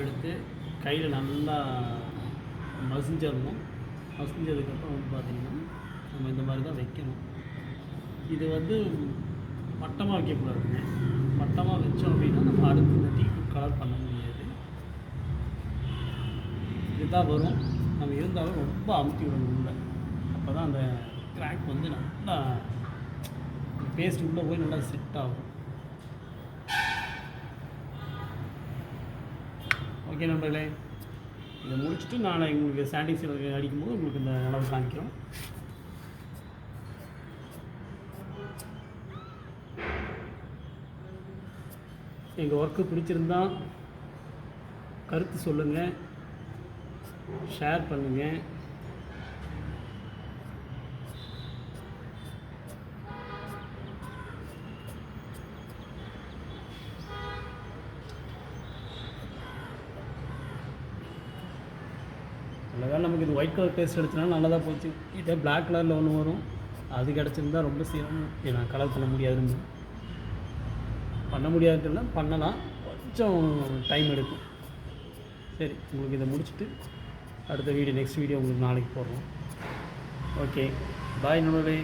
எடுத்து கையில் நல்லா மசிஞ்சிடணும். மசிஞ்சதுக்கப்புறம் வந்து பார்த்திங்கன்னா நம்ம இந்த மாதிரி தான் வைக்கணும். இது வந்து மட்டமாக வைக்கக்கூடாதுங்க. மட்டமாக வச்சோம் அப்படின்னா நம்ம அடுத்து இந்த டீ கலர் பண்ண முடியாது. இதுதான் வரும். நம்ம இருந்தாலும் ரொம்ப அமுத்தி விடணும் உள்ள. அப்போ தான் அந்த கிராக் வந்து நல்லா பேஸ்ட் உள்ளே போய் நல்லா செட் ஆகும். ஓகே நண்பர்களே, இதை முடிச்சுட்டு நான் உங்களுக்கு சாண்டிங்ஸில் அடிக்கும்போது உங்களுக்கு இந்த அளவு காமிக்கிறோம். எங்கள் ஒர்க்கு பிடிச்சிருந்தா கருத்து சொல்லுங்கள், ஷேர் பண்ணுங்கள். நல்லதாக நமக்கு இது ஒயிட் கலர் பேஸ்ட் எடுத்தனால நல்லதாக போச்சு. இதே பிளாக் கலரில் ஒன்று வரும், அது கிடச்சிருந்தா ரொம்ப சீக்கிரம் நான் கலர் பண்ண முடியாதுன்னு பண்ண முடியாதுன்னா பண்ணலாம், கொஞ்சம் டைம் எடுக்கும். சரி, உங்களுக்கு இதை முடிச்சுட்டு அடுத்த வீடியோ நெக்ஸ்ட் வீடியோ உங்களுக்கு நாளைக்கு போடுறோம். ஓகே, பாய் நண்பர்களே.